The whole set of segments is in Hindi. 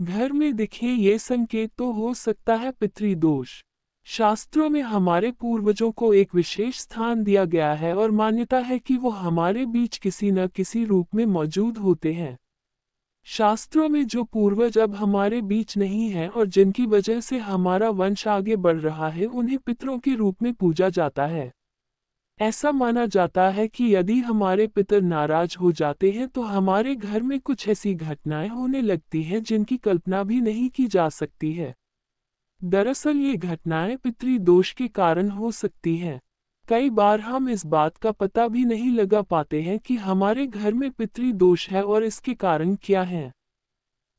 घर में दिखे ये संकेत तो हो सकता है पितृदोष। शास्त्रों में हमारे पूर्वजों को एक विशेष स्थान दिया गया है और मान्यता है कि वो हमारे बीच किसी न किसी रूप में मौजूद होते हैं। शास्त्रों में जो पूर्वज अब हमारे बीच नहीं हैं और जिनकी वजह से हमारा वंश आगे बढ़ रहा है, उन्हें पितरों के रूप में पूजा जाता है। ऐसा माना जाता है कि यदि हमारे पितर नाराज हो जाते हैं तो हमारे घर में कुछ ऐसी घटनाएं होने लगती हैं जिनकी कल्पना भी नहीं की जा सकती है। दरअसल ये घटनाएं पितृदोष के कारण हो सकती हैं। कई बार हम इस बात का पता भी नहीं लगा पाते हैं कि हमारे घर में पितृदोष है और इसके कारण क्या है।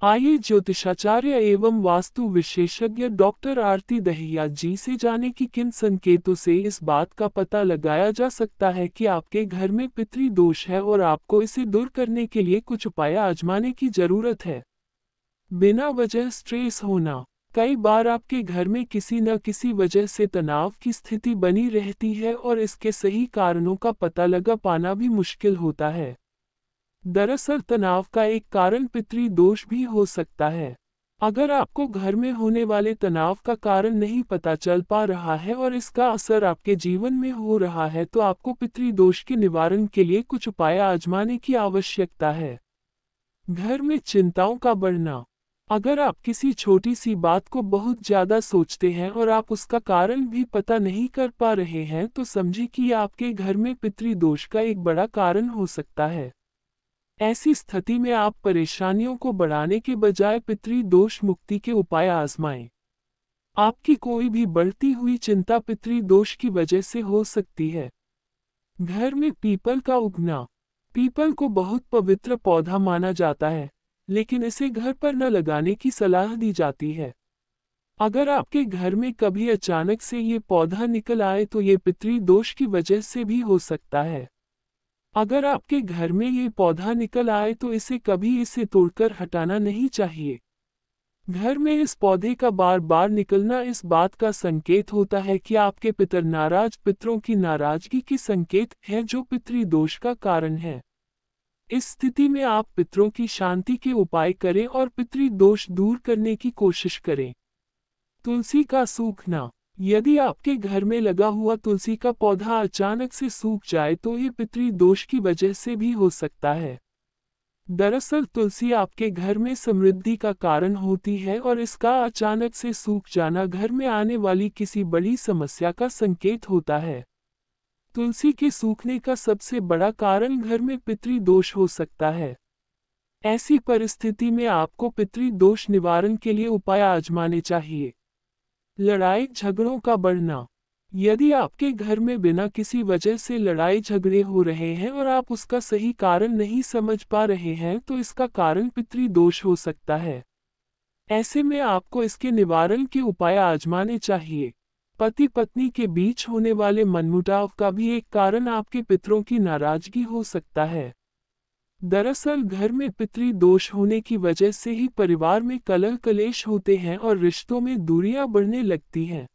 आइए ज्योतिषाचार्य एवं वास्तु विशेषज्ञ डॉक्टर आरती दहिया जी से जाने कि किन संकेतों से इस बात का पता लगाया जा सकता है कि आपके घर में पितृदोष है और आपको इसे दूर करने के लिए कुछ उपाय आजमाने की जरूरत है। बिना वजह स्ट्रेस होना। कई बार आपके घर में किसी न किसी वजह से तनाव की स्थिति बनी रहती है और इसके सही कारणों का पता लगा पाना भी मुश्किल होता है। दरअसल तनाव का एक कारण पितृदोष भी हो सकता है। अगर आपको घर में होने वाले तनाव का कारण नहीं पता चल पा रहा है और इसका असर आपके जीवन में हो रहा है तो आपको पितृदोष के निवारण के लिए कुछ उपाय आजमाने की आवश्यकता है। घर में चिंताओं का बढ़ना। अगर आप किसी छोटी सी बात को बहुत ज्यादा सोचते हैं और आप उसका कारण भी पता नहीं कर पा रहे हैं तो समझिए कि यह आपके घर में पितृदोष का एक बड़ा कारण हो सकता है। ऐसी स्थिति में आप परेशानियों को बढ़ाने के बजाय पितृदोष मुक्ति के उपाय आजमाएं। आपकी कोई भी बढ़ती हुई चिंता पितृदोष की वजह से हो सकती है। घर में पीपल का उगना। पीपल को बहुत पवित्र पौधा माना जाता है, लेकिन इसे घर पर न लगाने की सलाह दी जाती है। अगर आपके घर में कभी अचानक से ये पौधा निकल आए तो ये पितृदोष की वजह से भी हो सकता है। अगर आपके घर में ये पौधा निकल आए तो इसे तोड़कर हटाना नहीं चाहिए। घर में इस पौधे का बार बार निकलना इस बात का संकेत होता है कि आपके पितर नाराज, पितरों की नाराजगी की संकेत है जो पितृदोष का कारण है। इस स्थिति में आप पितरों की शांति के उपाय करें और पितृदोष दूर करने की कोशिश करें। तुलसी का सूखना। यदि आपके घर में लगा हुआ तुलसी का पौधा अचानक से सूख जाए तो ये पितृदोष की वजह से भी हो सकता है। दरअसल तुलसी आपके घर में समृद्धि का कारण होती है और इसका अचानक से सूख जाना घर में आने वाली किसी बड़ी समस्या का संकेत होता है। तुलसी के सूखने का सबसे बड़ा कारण घर में पितृदोष हो सकता है। ऐसी परिस्थिति में आपको पितृदोष निवारण के लिए उपाय आजमाने चाहिए। लड़ाई झगड़ों का बढ़ना। यदि आपके घर में बिना किसी वजह से लड़ाई झगड़े हो रहे हैं और आप उसका सही कारण नहीं समझ पा रहे हैं तो इसका कारण पितृदोष हो सकता है। ऐसे में आपको इसके निवारण के उपाय आजमाने चाहिए। पति पत्नी के बीच होने वाले मनमुटाव का भी एक कारण आपके पितरों की नाराजगी हो सकता है। दरअसल घर में पितृदोष होने की वजह से ही परिवार में कलह कलेश होते हैं और रिश्तों में दूरियां बढ़ने लगती हैं।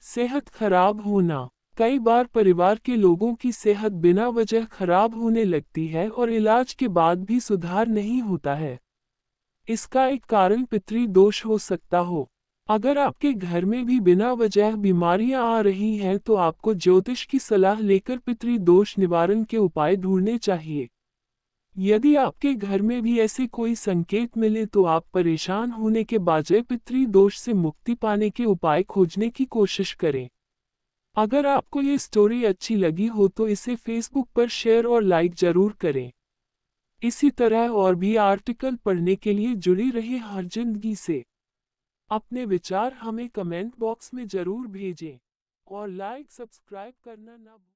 सेहत खराब होना। कई बार परिवार के लोगों की सेहत बिना वजह खराब होने लगती है और इलाज के बाद भी सुधार नहीं होता है। इसका एक कारण पितृदोष हो सकता हो। अगर आपके घर में भी बिना वजह बीमारियां आ रही हैं तो आपको ज्योतिष की सलाह लेकर पितृदोष निवारण के उपाय ढूंढने चाहिए। यदि आपके घर में भी ऐसे कोई संकेत मिले तो आप परेशान होने के बजाय पितृदोष से मुक्ति पाने के उपाय खोजने की कोशिश करें। अगर आपको ये स्टोरी अच्छी लगी हो तो इसे फेसबुक पर शेयर और लाइक जरूर करें। इसी तरह और भी आर्टिकल पढ़ने के लिए जुड़ी रहे हर जिंदगी से। अपने विचार हमें कमेंट बॉक्स में जरूर भेजें और लाइक सब्सक्राइब करना ना भूलें।